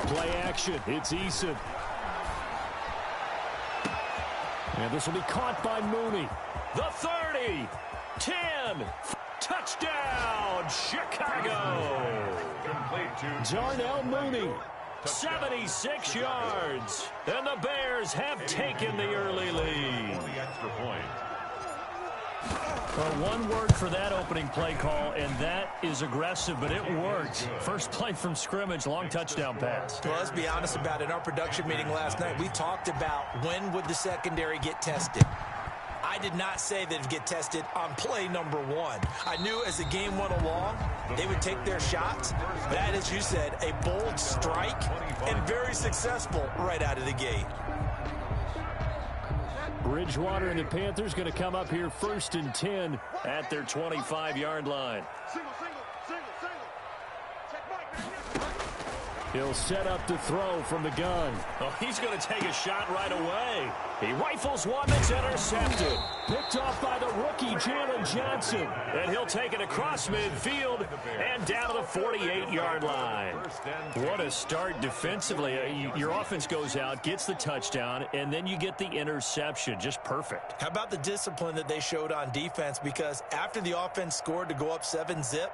Play action. It's Eason. And this will be caught by Mooney. The 30. 10. Touchdown, Chicago. Darnell Mooney. 76 yards. And the Bears have taken the early lead. Well, one word for that opening play call, and that is aggressive, but it worked. First play from scrimmage, long touchdown pass. Well, let's be honest about it. In our production meeting last night, we talked about when would the secondary get tested. I did not say that it would get tested on play number 1. I knew as the game went along, they would take their shots. That, as you said, a bold strike and very successful right out of the gate. Bridgewater and the Panthers going to come up here 1st and 10 at their 25-yard line. He'll set up to throw from the gun. Oh, he's going to take a shot right away. He rifles one that's intercepted. Picked off by the rookie, Jalen Johnson. And he'll take it across midfield and down to the 48-yard line. What a start defensively. Your offense goes out, gets the touchdown, and then you get the interception. Just perfect. How about the discipline that they showed on defense? Because after the offense scored to go up 7-zip,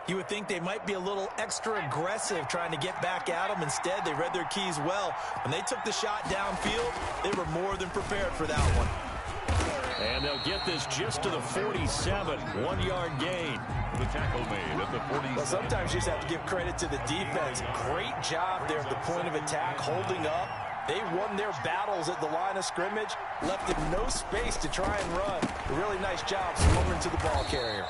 you would think they might be a little extra aggressive trying to get back at them. Instead, they read their keys well. When they took the shot downfield, they were more than prepared for that one. And they'll get this just to the 47, 1-yard gain. The tackle made at the 47. Well, sometimes you just have to give credit to the defense. Great job there at the point of attack, holding up. They won their battles at the line of scrimmage, left them no space to try and run. A really nice job swarming to the ball carrier.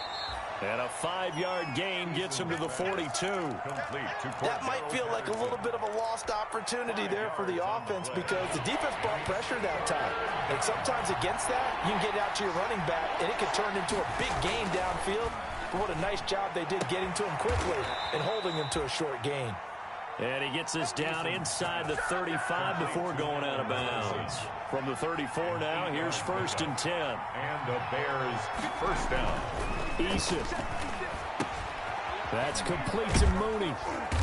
And a 5-yard gain gets him to the 42. That might feel like a little bit of a lost opportunity there for the offense because the defense brought pressure that time. And sometimes against that, you can get out to your running back, and it could turn into a big gain downfield. But what a nice job they did getting to him quickly and holding him to a short gain. And he gets this down inside the 35 before going out of bounds. From the 34 now, here's 1st and 10. And the Bears first down. Eason. That's complete to Mooney.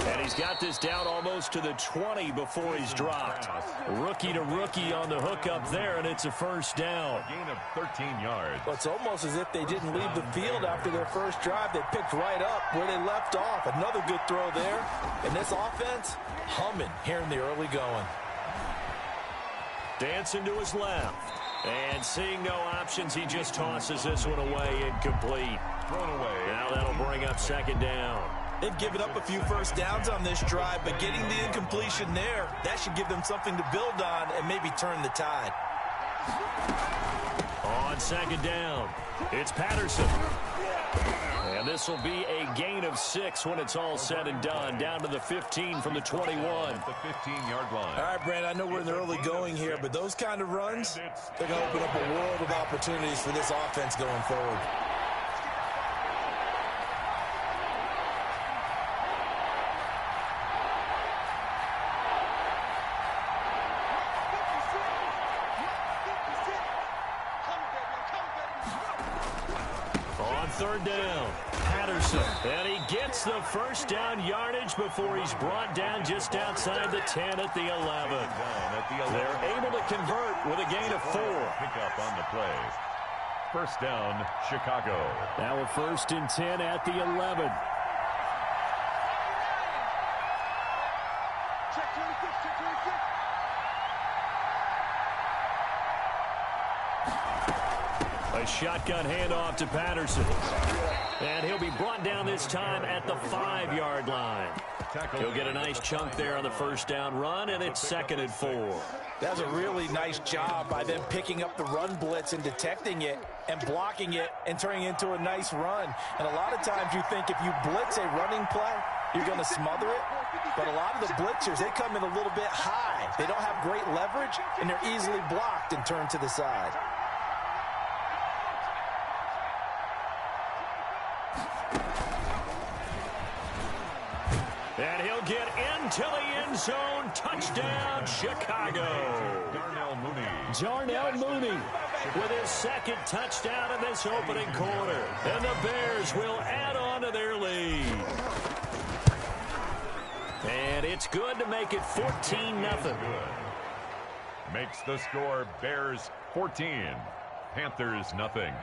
And he's got this down almost to the 20 before he's dropped. Rookie to rookie on the hook up there, and it's a first down. A gain of 13 yards. Well, it's almost as if they didn't leave the field after their first drive. They picked right up where they left off. Another good throw there. And this offense, humming here in the early going. Dancing to his left. And seeing no options, he just tosses this one away, incomplete. Thrown away. Now that'll bring up 2nd down. They've given up a few first downs on this drive, but getting the incompletion there, that should give them something to build on and maybe turn the tide. On 2nd down, it's Patterson. And this will be a gain of 6 when it's all said and done. Down to the 15 from the 21. At the 15-yard line. All right, Brand, I know we're in the early going here, but those kind of runs, they're going to open up a world of opportunities for this offense going forward. On 3rd down, Patterson. And he gets the first down yardage before he's brought down just outside the 10 at the 11. They're able to convert with a gain of 4. Pick up on the play. First down, Chicago. Now a 1st and 10 at the 11. A shotgun handoff to Patterson. And he'll be brought down this time at the 5-yard line. He'll get a nice chunk there on the first down run, and it's 2nd and 4. That's a really nice job by them picking up the run blitz and detecting it and blocking it and turning it into a nice run. And a lot of times you think if you blitz a running play, you're going to smother it. But a lot of the blitzers, they come in a little bit high. They don't have great leverage, and they're easily blocked and turned to the side. And he'll get into the end zone. Touchdown, Chicago. Darnell Mooney. Darnell Mooney with his 2nd touchdown in this opening quarter. And the Bears will add on to their lead. And it's good to make it 14-0. Makes the score Bears 14, Panthers nothing.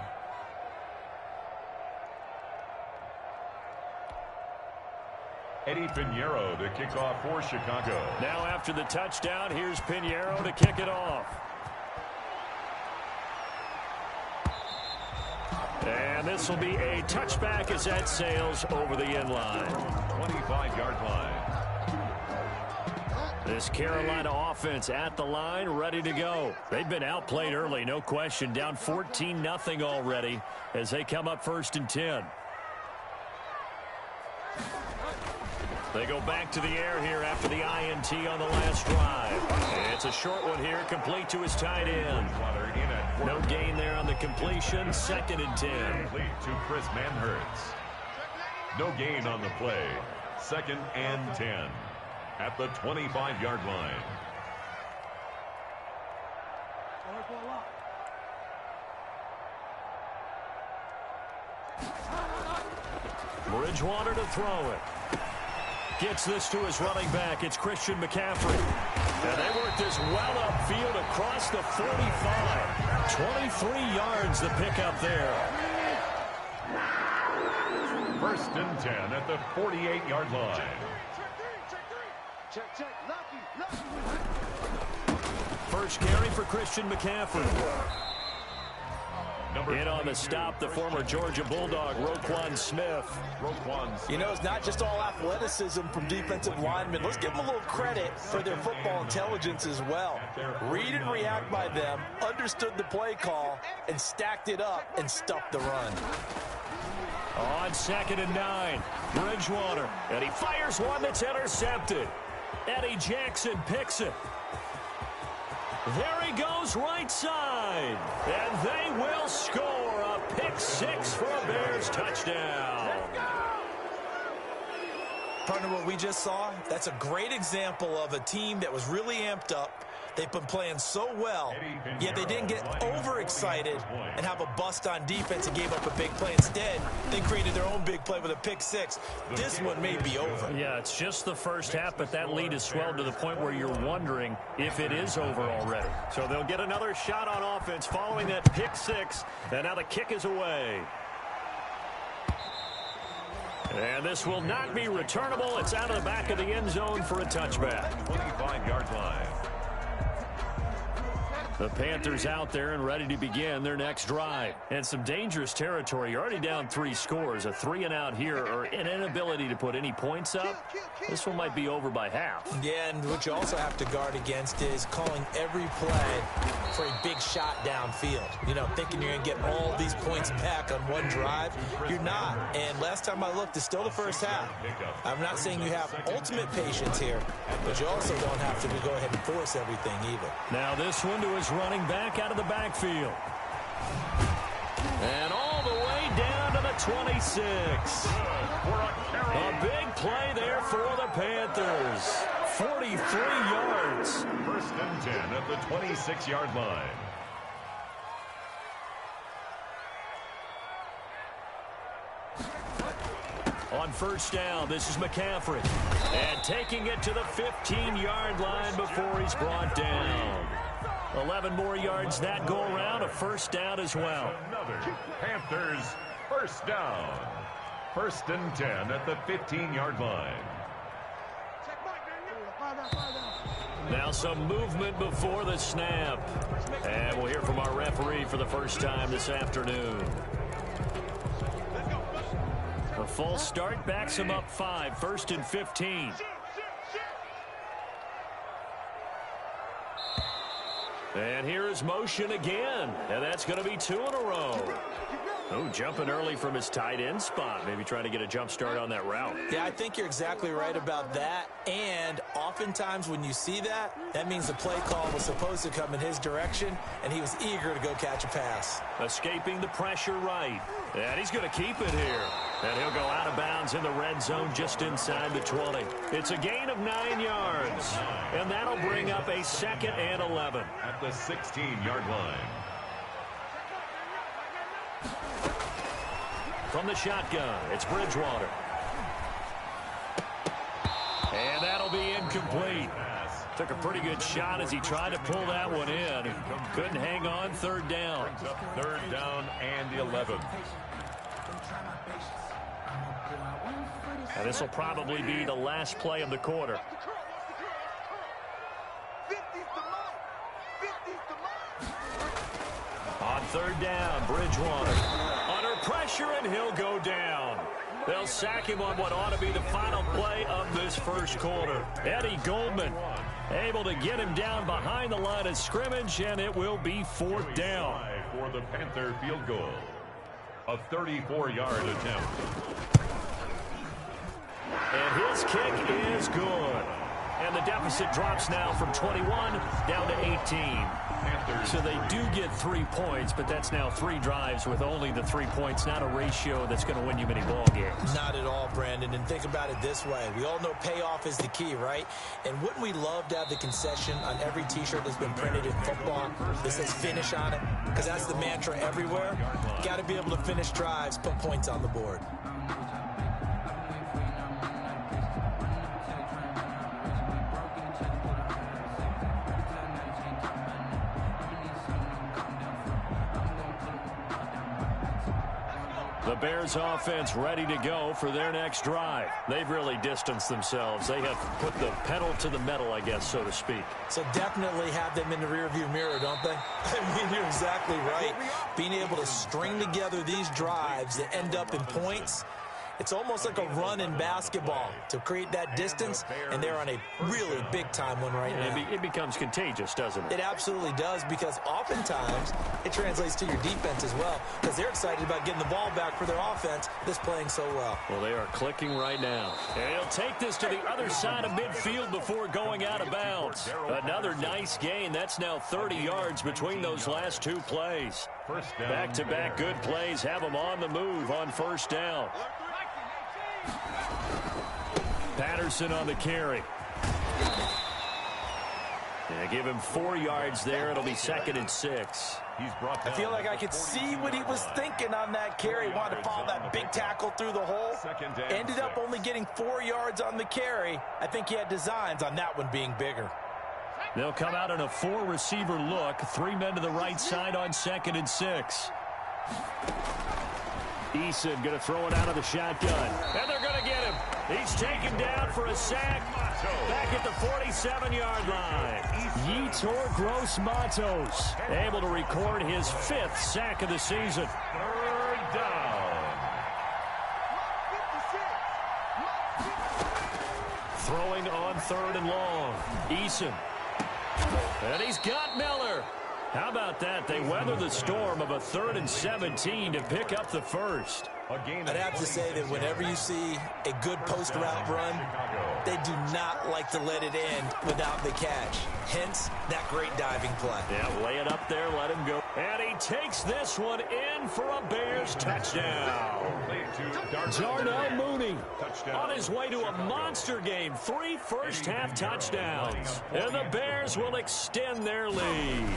Eddie Pinheiro to kick off for Chicago. Now after the touchdown, here's Pinheiro to kick it off. And this will be a touchback as that sails over the end line. 25-yard line. This Carolina offense at the line, ready to go. They've been outplayed early, no question. Down 14-0 already as they come up 1st and 10. They go back to the air here after the INT on the last drive. It's a short one here, complete to his tight end. No gain there on the completion, 2nd and 10. Complete to Chris Manhertz. No gain on the play, 2nd and 10 at the 25-yard line. Bridgewater to throw it. Gets this to his running back. It's Christian McCaffrey. And they work this well upfield across the 45. 23 yards the pickup there. 1st and 10 at the 48-yard line. First carry for Christian McCaffrey. In on the stop, the former Georgia Bulldog, Roquan Smith. You know, it's not just all athleticism from defensive linemen. Let's give them a little credit for their football intelligence as well. Read and react by them, understood the play call, and stacked it up and stuffed the run. On 2nd and 9, Bridgewater. And he fires one that's intercepted. Eddie Jackson picks it. There he goes right side. And they will score a pick 6 for a Bears touchdown. Partner, what we just saw, that's a great example of a team that was really amped up. They've been playing so well, yet they didn't get overexcited and have a bust on defense and gave up a big play. Instead, they created their own big play with a pick 6. This one may be over. Yeah, it's just the first half, but that lead has swelled to the point where you're wondering if it is over already. So they'll get another shot on offense following that pick 6, and now the kick is away. And this will not be returnable. It's out of the back of the end zone for a touchback. 25-yard line. The Panthers out there and ready to begin their next drive. And some dangerous territory. You're already down 3 scores. A 3-and-out here or an inability to put any points up. This one might be over by half. Yeah, and what you also have to guard against is calling every play for a big shot downfield. You know, thinking you're going to get all these points back on one drive. You're not. And last time I looked, it's still the first half. I'm not saying you have ultimate patience here, but you also don't have to go ahead and force everything either. Now this one to his running back out of the backfield. And all the way down to the 26. A big play there for the Panthers. 43 yards. 1st and 10 at the 26-yard line. On 1st down, this is McCaffrey. And taking it to the 15-yard line before he's brought down. 11 more yards that go around, a 1st down as well. Another Panthers 1st down. 1st and 10 at the 15-yard line. Now some movement before the snap. And we'll hear from our referee for the first time this afternoon. A false start backs him up 5, 1st and 15. And here is motion again. And that's going to be 2 in a row. Oh, jumping early from his tight end spot. Maybe trying to get a jump start on that route. Yeah, I think you're exactly right about that. And oftentimes when you see that, that means the play call was supposed to come in his direction, and he was eager to go catch a pass. Escaping the pressure right. And he's going to keep it here. And he'll go out of bounds in the red zone just inside the 20. It's a gain of 9 yards. And that'll bring up a 2nd and 11. At the 16-yard line. From the shotgun, it's Bridgewater. And that'll be incomplete. Took a pretty good shot as he tried to pull that one in. Couldn't hang on. Third down. Third down and 11. And this will probably be the last play of the quarter. On third down, Bridgewater under pressure, and he'll go down. They'll sack him on what ought to be the final play of this first quarter. Eddie Goldman able to get him down behind the line of scrimmage, and it will be fourth down. For the Panther field goal. A 34-yard attempt. And his kick is good. And the deficit drops now from 21 down to 18. So they do get 3 points, but that's now 3 drives with only the 3 points, not a ratio that's going to win you many ball games. Not at all, Brandon. And think about it this way. We all know payoff is the key, right? And wouldn't we love to have the concession on every T-shirt that's been printed in football that says finish on it? Because that's the mantra everywhere. Got to be able to finish drives, put points on the board. The Bears offense ready to go for their next drive. They've really distanced themselves. They have put the pedal to the metal, I guess, so to speak. So definitely have them in the rearview mirror, don't they? I mean, you're exactly right. Being able to string together these drives that end up in points, it's almost like a run in basketball to create that distance, and they're on a really big-time one right now. It becomes contagious, doesn't it? It absolutely does, because oftentimes it translates to your defense as well, because they're excited about getting the ball back for their offense that's playing so well. Well, they are clicking right now. And he'll take this to the other side of midfield before going out of bounds. Another nice gain. That's now 30 yards between those last 2 plays. Back-to-back good plays have them on the move on first down. Patterson on the carry. And give him 4 yards there. It'll be 2nd and 6. I feel like I could see what he was thinking on that carry. Wanted to follow that big tackle through the hole. Ended up only getting 4 yards on the carry. I think he had designs on that one being bigger. They'll come out in a 4-receiver look. 3 men to the right side on 2nd and 6. Eason going to throw it out of the shotgun. And they're going to get him. He's taken down for a sack. Back at the 47-yard line. Yetur Gross-Matos able to record his 5th sack of the season. Third down. Throwing on 3rd and long. Eason. And he's got Miller. How about that? They weather the storm of a 3rd and 17 to pick up the first. I'd have to say that whenever you see a good post route run, they do not like to let it end without the catch. Hence, that great diving play. Yeah, lay it up there, let him go. And he takes this one in for a Bears touchdown. Darnell Mooney on his way to a monster game. 3 first-half touchdowns. And the Bears will extend their lead.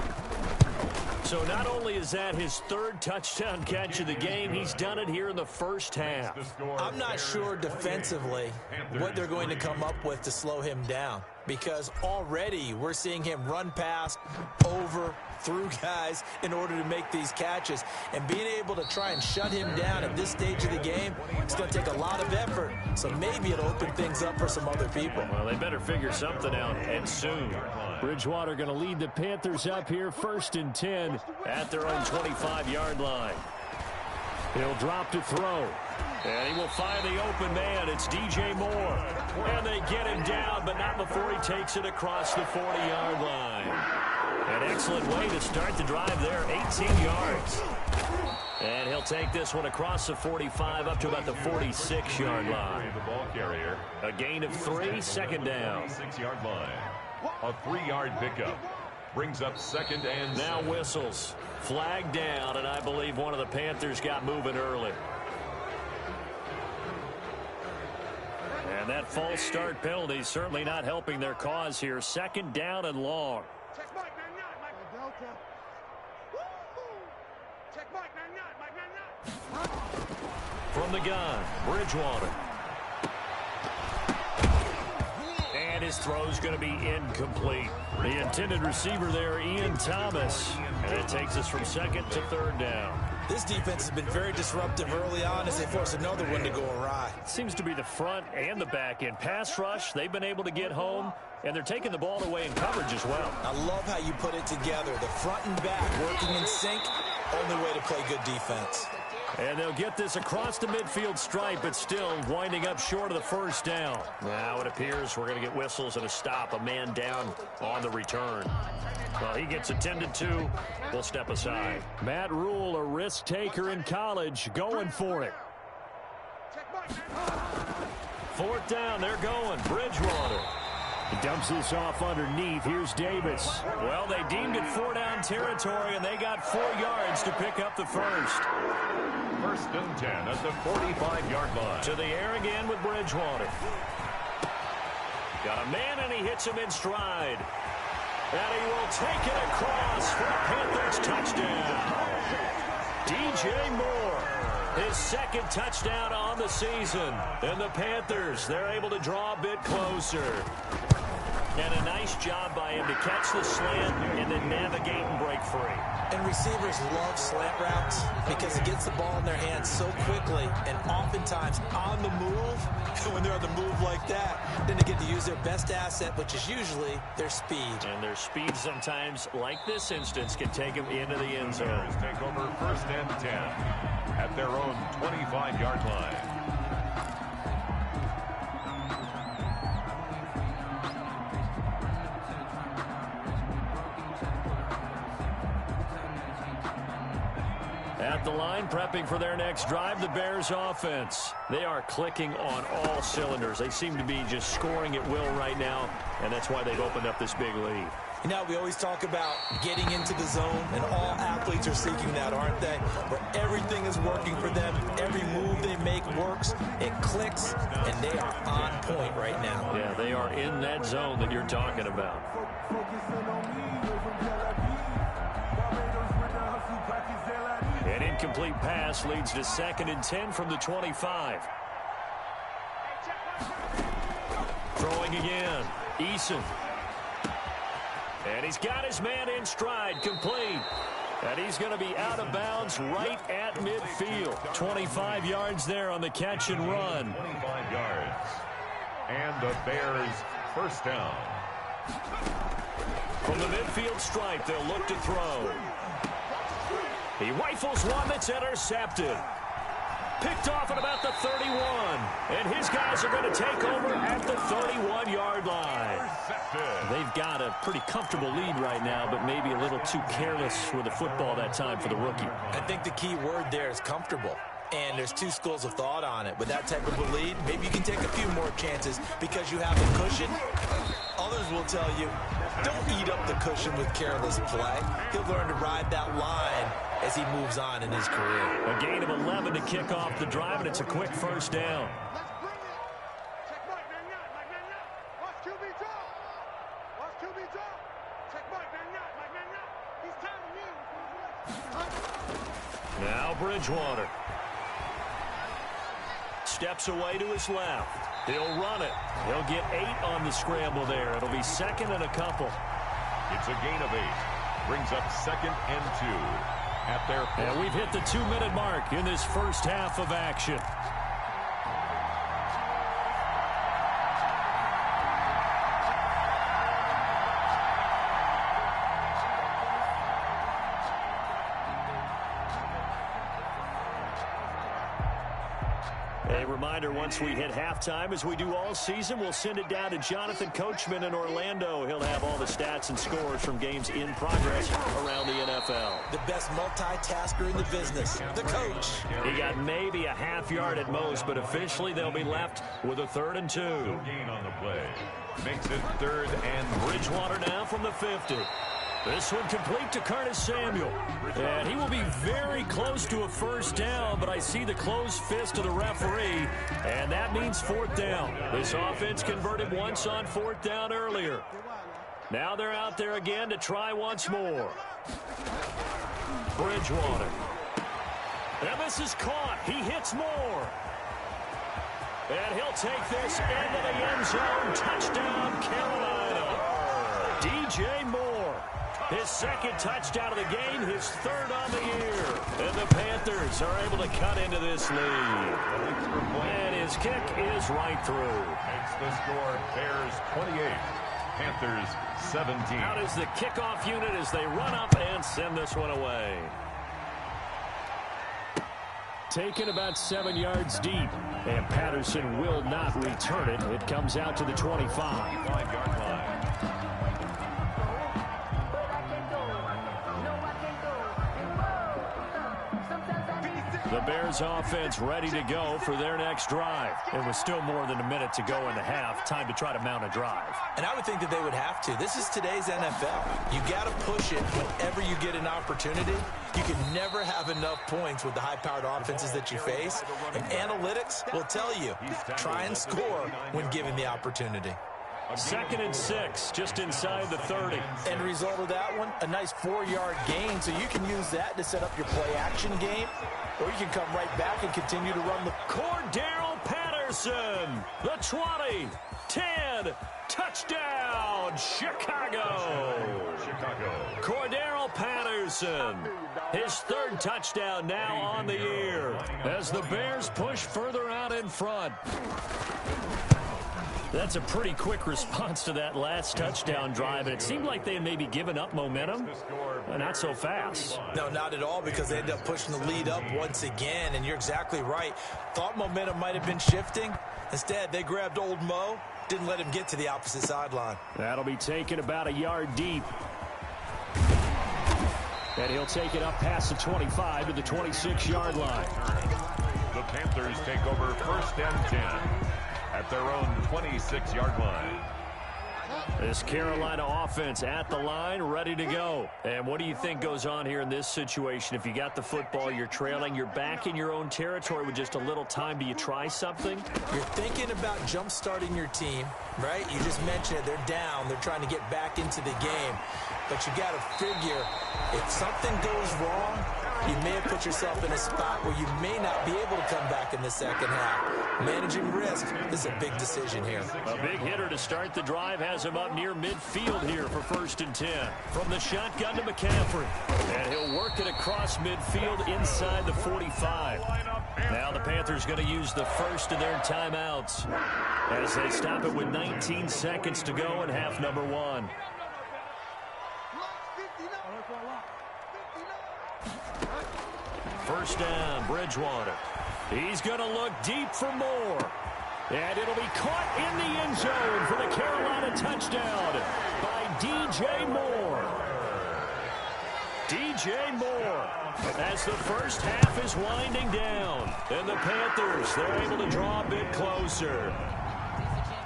So not only is that his 3rd touchdown catch of the game, he's done it here in the first half. I'm not sure defensively what they're going to come up with to slow him down, because already we're seeing him run past, over, through guys in order to make these catches. And being able to try and shut him down at this stage of the game, it's going to take a lot of effort. So maybe it'll open things up for some other people. Well, they better figure something out, and soon. Bridgewater going to lead the Panthers up here 1st and 10 at their own 25-yard line. He'll drop to throw. And he will find the open man. It's DJ Moore. And they get him down, but not before he takes it across the 40-yard line. An excellent way to start the drive there, 18 yards. And he'll take this one across the 45 up to about the 46-yard line. The ball carrier. A gain of 3, 2nd down. 6-yard line. A 3-yard pickup. Brings up 2nd and 6. Now whistles. Flag down, and I believe one of the Panthers got moving early. And that false start penalty certainly not helping their cause here. 2nd down and long. From the gun, Bridgewater. his throw is going to be incomplete. The intended receiver there, Ian Thomas. And it takes us from second to third down. This defense has been very disruptive early on as they force another one to go awry. Seems to be the front and the back end. Pass rush, they've been able to get home, and they're taking the ball away in coverage as well. I love how you put it together. The front and back working in sync. Only way to play good defense. And they'll get this across the midfield stripe, but still winding up short of the first down. Now it appears we're going to get whistles and a stop. A man down on the return. Well, he gets attended to. We'll step aside. Matt Rule, a risk taker in college, going for it. Fourth down, they're going. Bridgewater. He dumps this off underneath. Here's Davis. Well, they deemed it 4-down territory, and they got 4 yards to pick up the first. First and 10 at the 45-yard line. To the air again with Bridgewater. Got a man, and he hits him in stride. And he will take it across for a Panthers touchdown. DJ Moore, his second touchdown on the season. And the Panthers, they're able to draw a bit closer. And a nice job by him to catch the slant and then navigate and break free. And receivers love slant routes because it gets the ball in their hands so quickly and oftentimes on the move. And when they're on the move like that, then they get to use their best asset, which is usually their speed. And their speed sometimes, like this instance, can take them into the end zone. Take over first and 10 at their own 25-yard line. At the line, prepping for their next drive, the Bears offense. They are clicking on all cylinders. They seem to be just scoring at will right now, and that's why they've opened up this big lead. You know, we always talk about getting into the zone, and all athletes are seeking that, aren't they? Where everything is working for them, every move they make works, it clicks, and they are on point right now. Yeah, they are in that zone that you're talking about. An incomplete pass leads to 2nd and 10 from the 25. Throwing again. Eason. And he's got his man in stride, complete. And he's going to be out of bounds right at midfield. 25 yards there on the catch and run. 25 yards. And the Bears first down. From the midfield stripe, they'll look to throw. He rifles one that's intercepted. Picked off at about the 31. And his guys are going to take over at the 31-yard line. They've got a pretty comfortable lead right now, but maybe a little too careless with the football that time for the rookie. I think the key word there is comfortable. And there's two schools of thought on it. With that type of a lead, maybe you can take a few more chances because you have the cushion. Others will tell you, don't eat up the cushion with careless play. He'll learn to ride that line as he moves on in his career. A gain of 11 to kick off the drive, and it's a quick first down. Now Bridgewater. Steps away to his left. He'll run it. He'll get 8 on the scramble there. It'll be 2nd and a couple. It's a gain of 8. Brings up 2nd and 2 at their... And we've hit the 2-minute mark in this first half of action. A reminder, once we hit halftime, as we do all season, we'll send it down to Jonathan Coachman in Orlando. He'll have all the stats and scores from games in progress around the NFL. The best multitasker in the business, the coach. He got maybe a half yard at most, but officially they'll be left with a 3rd and 2. No gain on the play. Makes it 3rd and... Bridgewater now from the 50. This one complete to Curtis Samuel. And he will be very close to a first down, but I see the closed fist of the referee, and that means 4th down. This offense converted once on 4th down earlier. Now they're out there again to try once more. Bridgewater. And this is caught. He hits Moore. And he'll take this into the end zone. Touchdown, Carolina. DJ Moore. His second touchdown of the game, his third on the year. And the Panthers are able to cut into this lead. And his kick is right through. Makes the score Bears 28, Panthers 17. Out is the kickoff unit as they run up and send this one away. Taken about 7 yards deep. And Patterson will not return it. It comes out to the 25. 25-yard line. The Bears offense ready to go for their next drive. And with still more than a minute to go in the half, time to try to mount a drive. And I would think that they would have to. This is today's NFL. You got to push it whenever you get an opportunity. You can never have enough points with the high-powered offenses that you face. And analytics will tell you, try and score when given the opportunity. 2nd and 6, just inside the 30. End result of that one, a nice 4-yard gain. So you can use that to set up your play-action game. Or you can come right back and continue to run the... Cordero Patterson, the 20, 10, touchdown, Chicago. Cordero Patterson, his third touchdown now on the year as the Bears push further out in front. That's a pretty quick response to that last touchdown drive, and it seemed like they had maybe given up momentum. Not so fast. No, not at all, because they ended up pushing the lead up once again, and you're exactly right. Thought momentum might have been shifting. Instead, they grabbed old Mo, didn't let him get to the opposite sideline. That'll be taken about a yard deep. And he'll take it up past the 25 to the 26-yard line. The Panthers take over 1st and 10 at their own 26-yard line. This Carolina offense at the line, ready to go. And what do you think goes on here in this situation? If you got the football, you're trailing, you're back in your own territory with just a little time. Do you try something? You're thinking about jump-starting your team, right? You just mentioned it. They're down. They're trying to get back into the game. But you got to figure, if something goes wrong, you may have put yourself in a spot where you may not be able to come back in the second half. Managing risk is a big decision here. A big hitter to start the drive has him up near midfield here for 1st and 10. From the shotgun to McCaffrey. And he'll work it across midfield inside the 45. Now the Panthers going to use the first of their timeouts as they stop it with 19 seconds to go in half number 1. First down, Bridgewater. He's going to look deep for Moore. And it'll be caught in the end zone for the Carolina touchdown by DJ Moore. DJ Moore, as the first half is winding down. And the Panthers, they're able to draw a bit closer.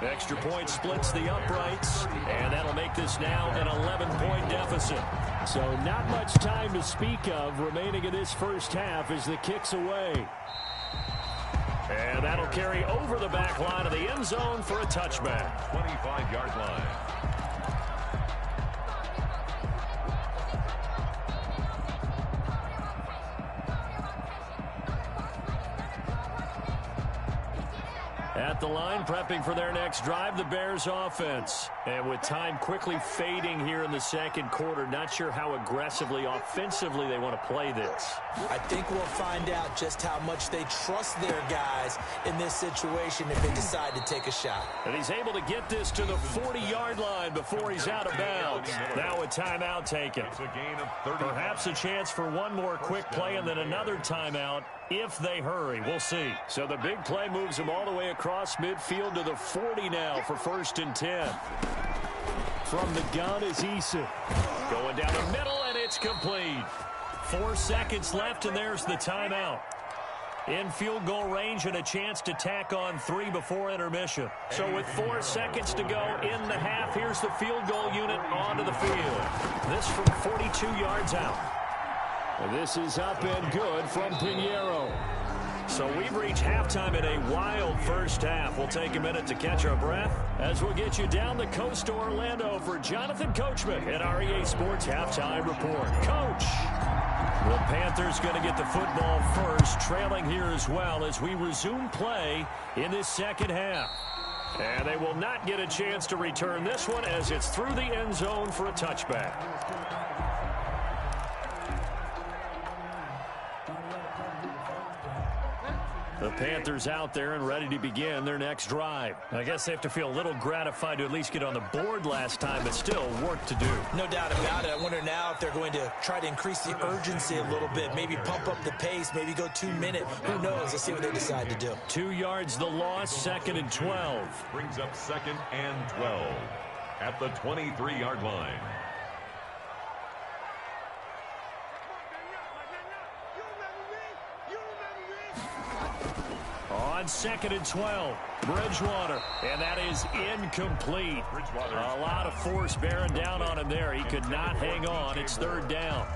Extra point splits the uprights, and that'll make this now an 11-point deficit. So not much time to speak of remaining in this first half as the kick's away. And that'll carry over the back line of the end zone for a touchback. 25-yard line. At the line, prepping for their next drive, the Bears offense. And with time quickly fading here in the second quarter, not sure how aggressively, offensively they want to play this. I think we'll find out just how much they trust their guys in this situation if they decide to take a shot. And he's able to get this to the 40-yard line before he's out of bounds. Now a timeout taken. Perhaps a chance for one more quick play and then another timeout if they hurry. We'll see. So the big play moves them all the way across midfield to the 40 now for 1st and 10. From the gun is Issa. Going down the middle, and it's complete. 4 seconds left, and there's the timeout. In field goal range and a chance to tack on 3 before intermission. So with 4 seconds to go in the half, here's the field goal unit onto the field. This from 42 yards out. And this is up and good from Pinheiro. So we've reached halftime in a wild first half. We'll take a minute to catch our breath as we'll get you down the coast to Orlando for Jonathan Coachman at our EA Sports Halftime Report. Coach. The Panthers going to get the football first, trailing here as well as we resume play in this second half. And they will not get a chance to return this one as it's through the end zone for a touchback. The Panthers out there and ready to begin their next drive. I guess they have to feel a little gratified to at least get on the board last time, but still work to do. No doubt about it. I wonder now if they're going to try to increase the urgency a little bit, maybe pump up the pace, maybe go 2 minutes. Who knows? Let's see what they decide to do. 2 yards the loss, 2nd and 12. Brings up 2nd and 12 at the 23-yard line. On 2nd and 12, Bridgewater, and that is incomplete. A lot of force bearing down on him there. He could not hang on. It's 3rd down.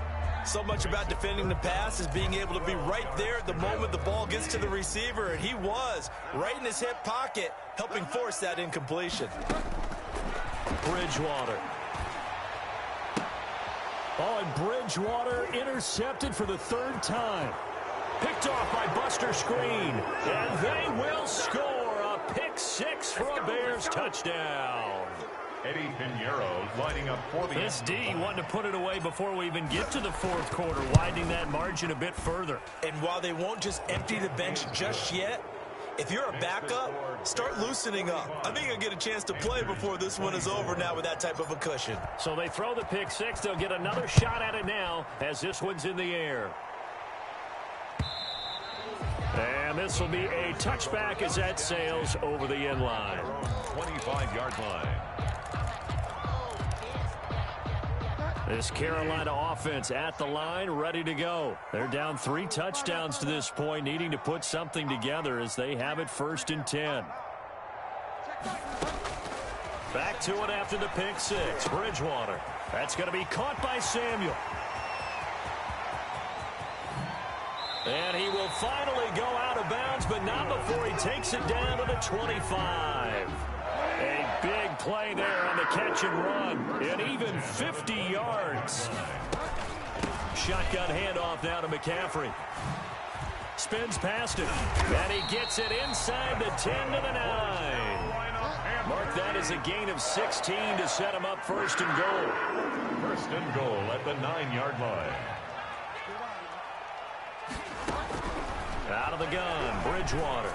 So much about defending the pass is being able to be right there at the moment the ball gets to the receiver, and he was right in his hip pocket, helping force that incompletion. Bridgewater. Oh, and Bridgewater intercepted for the 3rd time. Picked off by Buster Screen, and they will score a pick 6 for a Bears touchdown. Eddie Pinheiro lining up for the... This D wanted to put it away before we even get to the 4th quarter, widening that margin a bit further. And while they won't just empty the bench just yet, if you're a backup, start loosening up. I think you'll get a chance to play before this one is over now with that type of a cushion. So they throw the pick 6. They'll get another shot at it now as this one's in the air. And this will be a touchback as that sails over the end line. 25-yard line. This Carolina offense at the line, ready to go. They're down 3 touchdowns to this point, needing to put something together as they have it 1st and 10. Back to it after the pick 6. Bridgewater. That's going to be caught by Samuel. And he will finally go out of bounds, but not before he takes it down to the 25. A big play there on the catch and run. And even 50 yards. Shotgun handoff now to McCaffrey. Spins past it. And he gets it inside the 10 to the 9. Mark that as a gain of 16 to set him up 1st and goal. 1st and goal at the 9-yard line. Out of the gun, Bridgewater.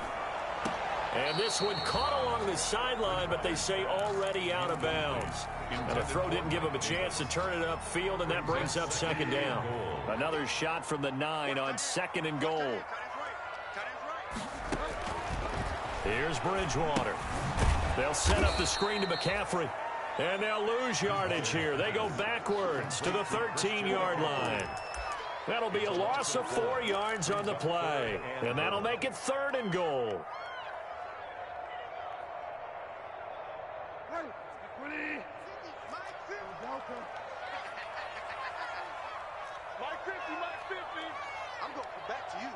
And this one caught along the sideline, but they say already out of bounds. And the throw didn't give him a chance to turn it upfield, and that brings up 2nd down. Another shot from the 9 on 2nd and goal. Here's Bridgewater. They'll set up the screen to McCaffrey. And they'll lose yardage here. They go backwards to the 13-yard line. That'll be a loss of 4 yards on the play. And that'll make it 3rd and goal. Mike 50, Mike 50. I'm going back to you.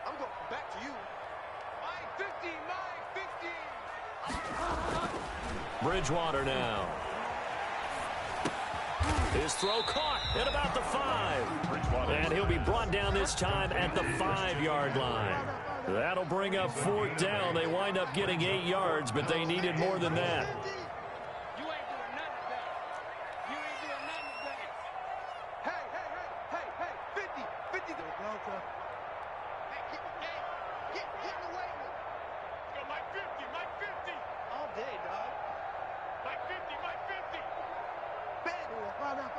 I'm going back to you. Mike 50, Mike 50. Bridgewater now. His throw caught at about the 5. And he'll be brought down this time at the 5-yard line. That'll bring up 4th down. They wind up getting 8 yards, but they needed more than that. You ain't doing nothing today. You ain't doing nothing today. Hey, 50. Hey, get away with it. Go Mike 50. All day, dog. Mike 50. Find out.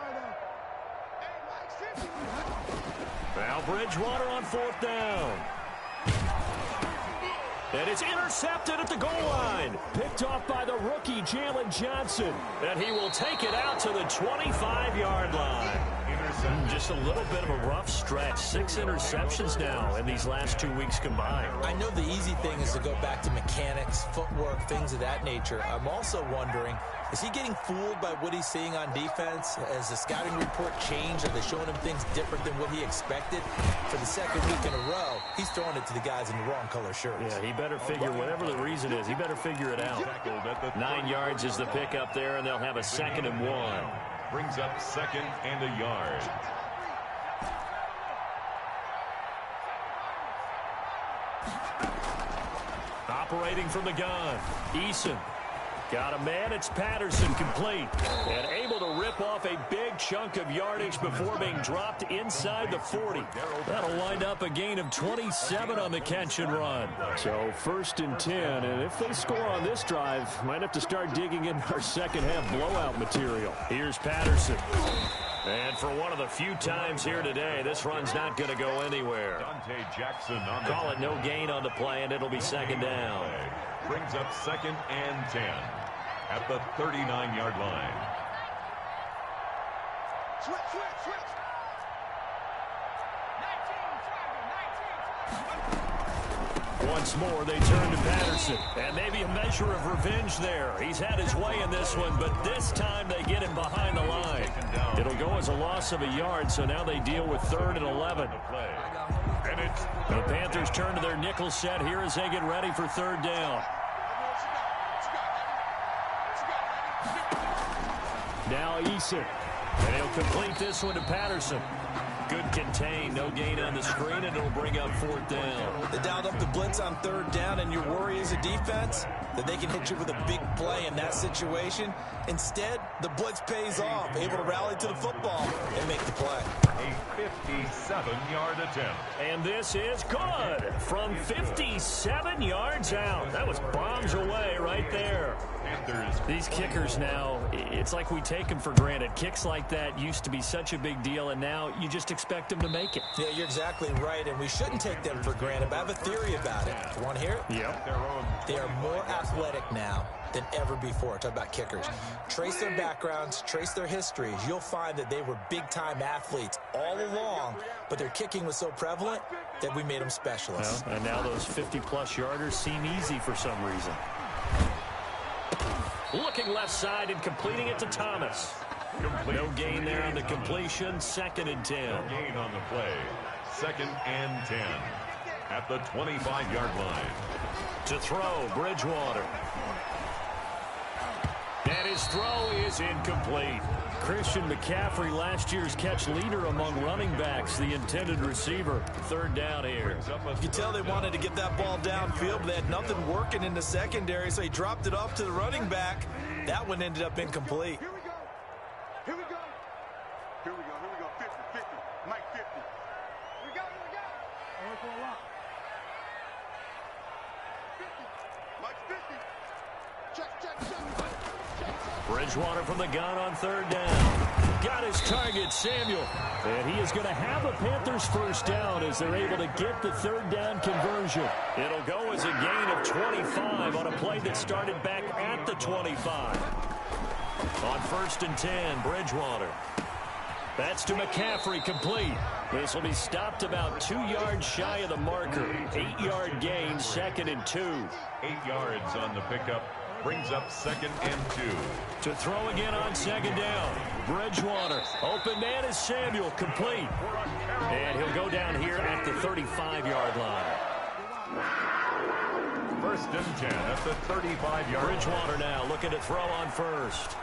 Hey, Mike 50. Now Bridgewater on 4th down. And it's intercepted at the goal line. Picked off by the rookie, Jalen Johnson. And he will take it out to the 25-yard line. Just a little bit of a rough stretch. 6 interceptions now in these last 2 weeks combined. I know the easy thing is to go back to mechanics, footwork, things of that nature. I'm also wondering, is he getting fooled by what he's seeing on defense? Has the scouting report changed? Are they showing him things different than what he expected? For the 2nd week in a row, he's throwing it to the guys in the wrong color shirts. Yeah, he better figure, whatever the reason is, he better figure it out. 9 yards is the pickup there, and they'll have a 2nd and 1. Brings up 2nd and a yard. Operating from the gun, Eason. Got a man, it's Patterson, complete. And able to rip off a big chunk of yardage before being dropped inside the 40. That'll wind up a gain of 27 on the catch and run. So 1st and 10, and if they score on this drive, might have to start digging in our second half blowout material. Here's Patterson. And for one of the few times here today, this run's not going to go anywhere. Call it no gain on the play, and it'll be 2nd down. Brings up 2nd and 10 at the 39-yard line. Switch, switch, switch. Once more, they turn to Patterson. And maybe a measure of revenge there. He's had his way in this one, but this time they get him behind the line. It'll go as a loss of a yard, so now they deal with 3rd and 11. The Panthers turn to their nickel set here as they get ready for 3rd down. Now Eason. And he'll complete this one to Patterson. Good contain, no gain on the screen, and it'll bring up 4th down. They dialed up the blitz on 3rd down, and your worry as a defense that they can hit you with a big play in that situation. Instead, the blitz pays off, able to rally to the football and make the play. A 57-yard attempt. And this is good from 57 yards out. That was bombs away right there. These kickers now, it's like we take them for granted. Kicks like that used to be such a big deal, and now you just expect them to make it. Yeah, you're exactly right, and we shouldn't take them for granted, but I have a theory about it. You want to hear it? Yep. They are more athletic now than ever before. Talk about kickers. Trace their backgrounds, trace their histories. You'll find that they were big-time athletes all along, but their kicking was so prevalent that we made them specialists. Well, and now those 50-plus yarders seem easy for some reason. Looking left side and completing it to Thomas. No gain there on the completion. 2nd and 10. No gain on the play. 2nd and 10 at the 25-yard line. To throw, Bridgewater. And his throw is incomplete. Christian McCaffrey, last year's catch leader among running backs, the intended receiver. 3rd down here. You can tell they wanted to get that ball downfield, but they had nothing working in the secondary, so he dropped it off to the running back. That one ended up incomplete. Here we go. Here we go. Here we go. Here we go. 50, 50. Mike 50. Here we go. Here we go. I went for a lot. 50. Mike 50. Check, check, check. Bridgewater from the gun on 3rd down. Got his target, Samuel. And he is going to have a Panthers 1st down as they're able to get the 3rd down conversion. It'll go as a gain of 25 on a play that started back at the 25. On 1st and 10, Bridgewater. That's to McCaffrey, complete. This will be stopped about 2 yards shy of the marker. 8-yard gain, 2nd and 2. 8 yards on the pickup. Brings up 2nd and 2. To throw again on 2nd down. Bridgewater. Open man is Samuel. Complete. And he'll go down here at the 35-yard line. 1st and 10 at the 35-yard line. Bridgewater now looking to throw on 1st.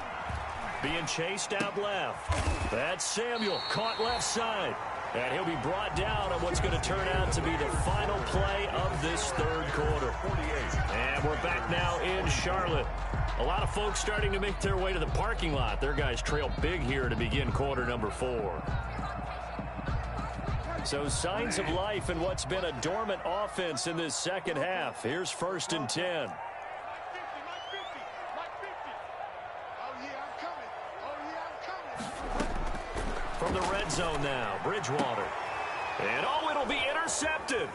Being chased out left. That's Samuel. Caught left side. And he'll be brought down on what's going to turn out to be the final play of this 3rd quarter. And we're back now in Charlotte. A lot of folks starting to make their way to the parking lot. Their guys trail big here to begin quarter number 4. So signs of life in what's been a dormant offense in this 2nd half. Here's 1st and 10. From the red zone now, Bridgewater. And it'll be intercepted.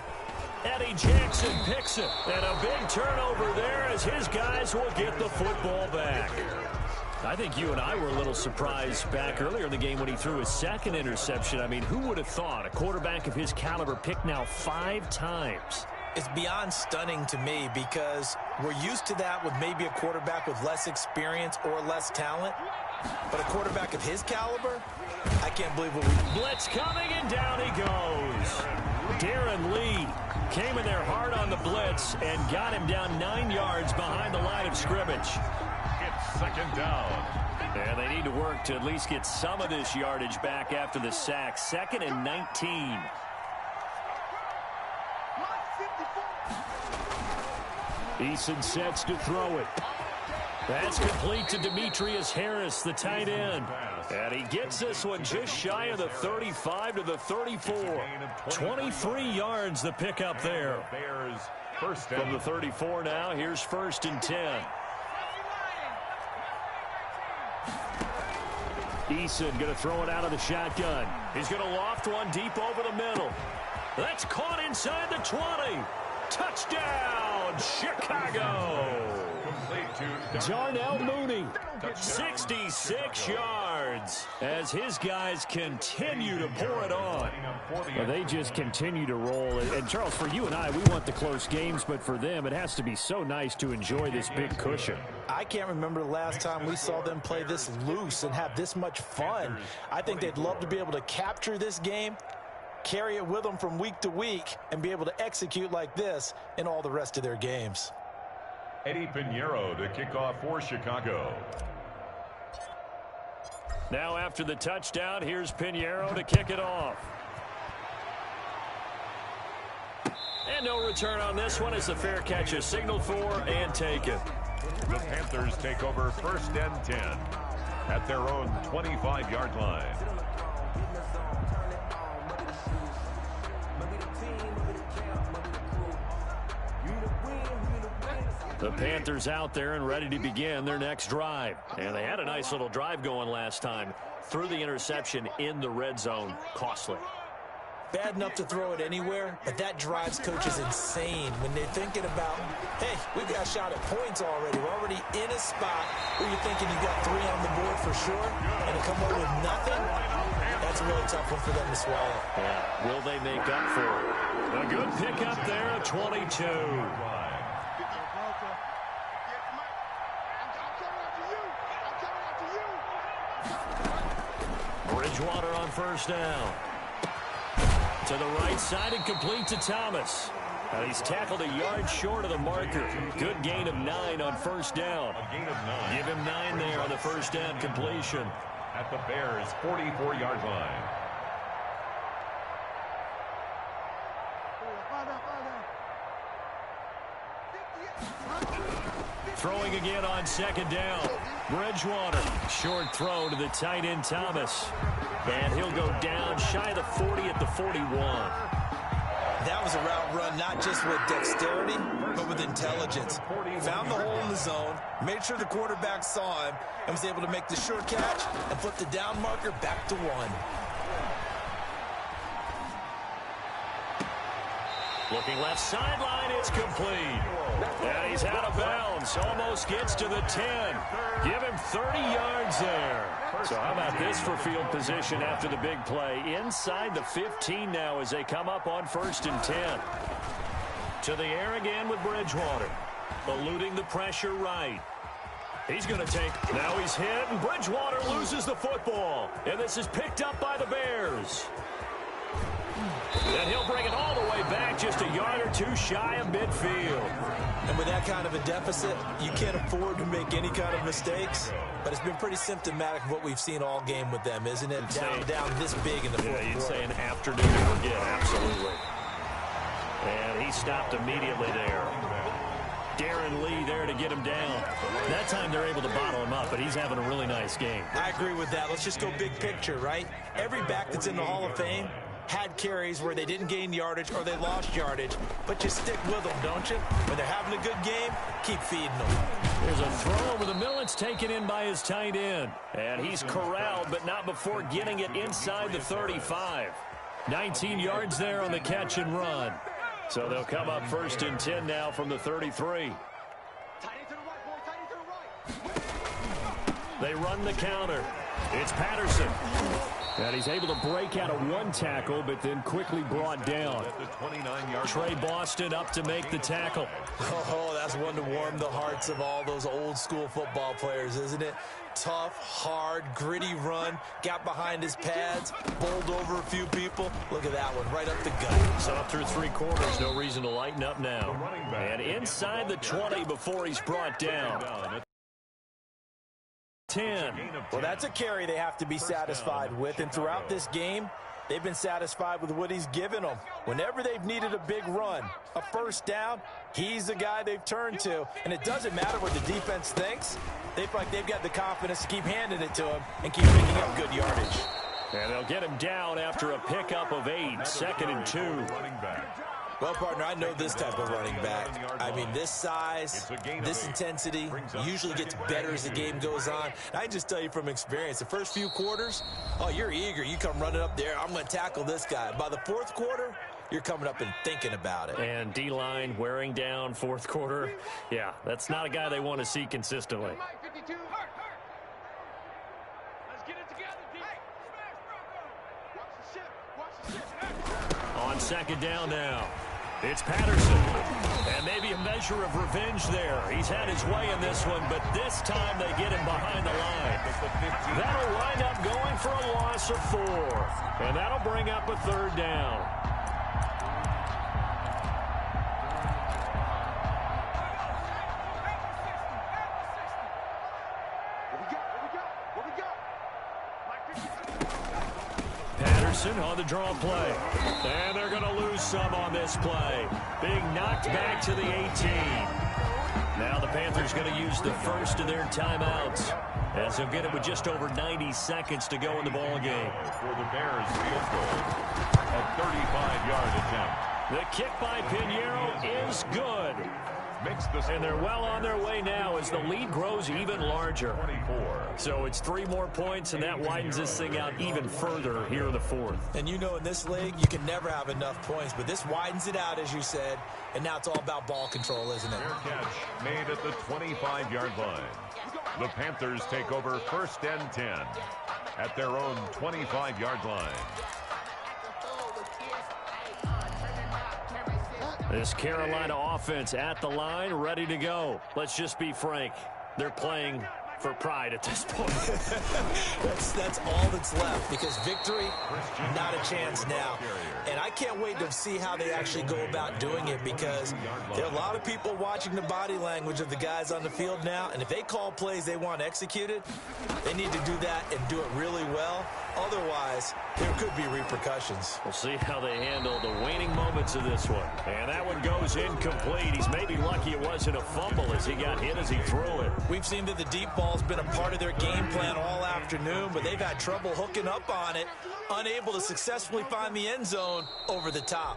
Eddie Jackson picks it. And a big turnover there as his guys will get the football back. I think you and I were a little surprised back earlier in the game when he threw his 2nd interception. I mean, who would have thought a quarterback of his caliber picked now 5 times? It's beyond stunning to me because we're used to that with maybe a quarterback with less experience or less talent. But a quarterback of his caliber, I can't believe what we... Blitz coming, and down he goes. Darren Lee came in there hard on the blitz and got him down 9 yards behind the line of scrimmage. It's 2nd down. And they need to work to at least get some of this yardage back after the sack. 2nd and 19. Mike 54. Eason sets to throw it. That's complete to Demetrius Harris, the tight end. And he gets this one just shy of the 35 to the 34. 23 yards the pickup there. From the 34 now, here's 1st and 10. Eason going to throw it out of the shotgun. He's going to loft one deep over the middle. That's caught inside the 20. Touchdown, Chicago. Darnell Mooney, 66 yards as his guys continue to pour it on. Well, they just continue to roll. And, Charles, for you and I, we want the close games, but for them, it has to be so nice to enjoy this big cushion. I can't remember the last time we saw them play this loose and have this much fun. I think they'd love to be able to capture this game, carry it with them from week to week, and be able to execute like this in all the rest of their games. Eddie Pinheiro to kick off for Chicago. Now after the touchdown, here's Pinheiro to kick it off. And no return on this one as the fair catch is signaled for and taken. The Panthers take over 1st and 10 at their own 25-yard line. The Panthers out there and ready to begin their next drive. And they had a nice little drive going last time. Threw the interception in the red zone. Costly. Bad enough to throw it anywhere, but that drives coaches insane when they're thinking about, hey, we've got a shot at points already. We're already in a spot where you're thinking you got 3 on the board for sure, and to come up with nothing, that's a really tough one for them to swallow. Yeah. Will they make up for it? A good pickup there at 22. Bridgewater on 1st down. To the right side and complete to Thomas. And he's tackled a yard short of the marker. Good gain of 9 on 1st down. Give him 9 there on the 1st down completion. At the Bears' 44-yard line. Throwing again on 2nd down. Bridgewater. Short throw to the tight end Thomas. And he'll go down shy of the 40 at the 41. That was a route run not just with dexterity, but with intelligence. Found the hole in the zone, made sure the quarterback saw him, and was able to make the sure catch and flip the down marker back to 1. Looking left sideline, it's complete. And he's out of bounds. Almost gets to the 10. Give him 30 yards there. So how about this for field position after the big play? Inside the 15 now as they come up on 1st and 10. To the air again with Bridgewater. Eluding the pressure right. He's going to take. Now he's hit, and Bridgewater loses the football. And this is picked up by the Bears. And he'll bring it all the way back just a yard or 2 shy of midfield. And with that kind of a deficit, you can't afford to make any kind of mistakes. But it's been pretty symptomatic of what we've seen all game with them, isn't it? Down this big in the fourth quarter. You'd say an afternoon to forget, absolutely. And he stopped immediately there. Darren Lee there to get him down. That time they're able to bottle him up, but he's having a really nice game. I agree with that. Let's just go big picture, right? Every back that's in the Hall of Fame had carries where they didn't gain yardage or they lost yardage, but you stick with them, don't you? When they're having a good game, keep feeding them. There's a throw over the middle. It's taken in by his tight end. And he's corralled, but not before getting it inside the 35. 19 yards there on the catch and run. So they'll come up 1st and 10 now from the 33. They run the counter. It's Patterson. And he's able to break out of 1 tackle, but then quickly brought down. Trey Boston up to make the tackle. Oh, that's one to warm the hearts of all those old school football players, isn't it? Tough, hard, gritty run. Got behind his pads, bowled over a few people. Look at that one, right up the gut. So up through 3 quarters, no reason to lighten up now. And inside the 20 before he's brought down. 10. Well, that's a carry they have to be satisfied with. And throughout this game, they've been satisfied with what he's given them. Whenever they've needed a big run, a first down, he's the guy they've turned to. And it doesn't matter what the defense thinks. They feel like they've got the confidence to keep handing it to him and keep picking up good yardage. And they'll get him down after a pickup of 8, 2nd and 2. Well, partner, I know this type of running back. I mean, this size, this intensity usually gets better as the game goes on. And I just tell you from experience, the first few quarters, oh, you're eager. You come running up there, I'm going to tackle this guy. By the fourth quarter, you're coming up and thinking about it. And D-line wearing down fourth quarter. Yeah, that's not a guy they want to see consistently. On 2nd down now, it's Patterson. And maybe a measure of revenge there. He's had his way in this one, but this time they get him behind the line. That'll wind up going for a loss of 4. And that'll bring up a 3rd down. On the draw play. And they're going to lose some on this play. Being knocked back to the 18. Now the Panthers going to use the first of their timeouts, as they'll get it with just over 90 seconds to go in the ball game. For the Bears field goal, a 35-yard attempt. The kick by Pinheiro is good. And they're well on their way now as the lead grows even larger. 24. So it's 3 more points, and that widens this thing out even further here in the 4th. And you know in this league, you can never have enough points, but this widens it out, as you said, and now it's all about ball control, isn't it? Fair catch made at the 25-yard line. The Panthers take over 1st and 10 at their own 25-yard line. This Carolina offense at the line, ready to go. Let's just be frank. They're playing for pride at this point. that's all that's left, because victory, not a chance now. And I can't wait to see how they actually go about doing it, because there are a lot of people watching the body language of the guys on the field now, and if they call plays they want executed, they need to do that and do it really well. Otherwise, there could be repercussions. We'll see how they handle the waning moments of this one. And that one goes incomplete. He's maybe lucky it wasn't a fumble as he got hit as he threw it. We've seen that the deep ball's been a part of their game plan all afternoon, but they've had trouble hooking up on it, unable to successfully find the end zone over the top.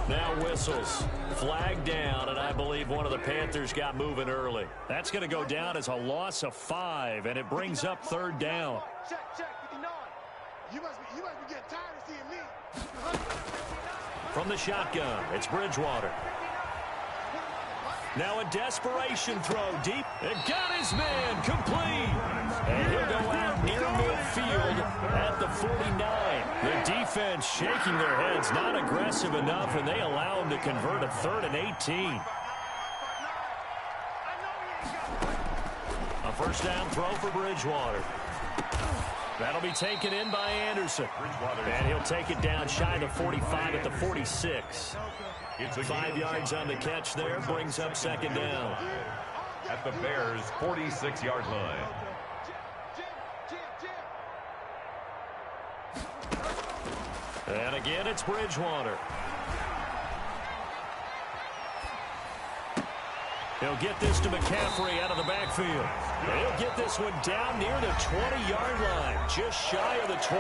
Now whistles. Flag down, and I believe one of the Panthers got moving early. That's going to go down as a loss of 5, and it brings up 3rd down. Check, 59. You must be getting tired of seeing me. From the shotgun, it's Bridgewater. Now a desperation throw deep. And got his man complete. And he'll go out near midfield at the 49. The defense shaking their heads, not aggressive enough, and they allow him to convert a 3rd and 18. A 1st down throw for Bridgewater. That'll be taken in by Anderson. And he'll take it down shy of the 45 at the 46. 5 yards on the catch there, brings up 2nd down. At the Bears' 46-yard line. And again, it's Bridgewater. He'll get this to McCaffrey out of the backfield. And he'll get this one down near the 20-yard line, just shy of the 20.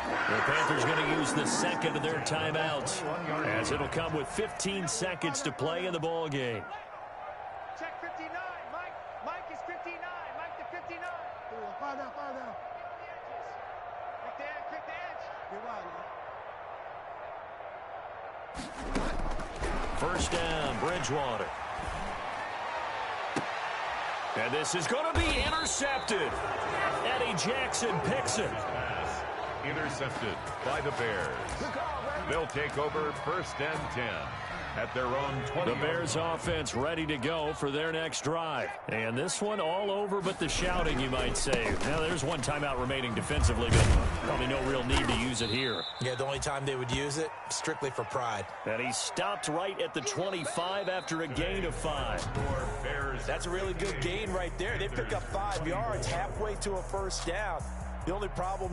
The Panthers going to use the 2nd of their timeouts, as it'll come with 15 seconds to play in the ball game. Check 59. Mike is 59. Mike to 59. Far down. Kick the edge. Be wide, 1st down, Bridgewater. And this is going to be intercepted. Eddie Jackson picks it. Pass intercepted by the Bears. They'll take over 1st and 10 at their own 20. The Bears offense ready to go for their next drive. And this one all over but the shouting, you might say. Now there's one timeout remaining defensively, but probably no real need to use it here. Yeah, the only time they would use it, strictly for pride. And he stopped right at the 25 after a gain of 5. That's a really good gain right there. They pick up 5 yards halfway to a 1st down. The only problem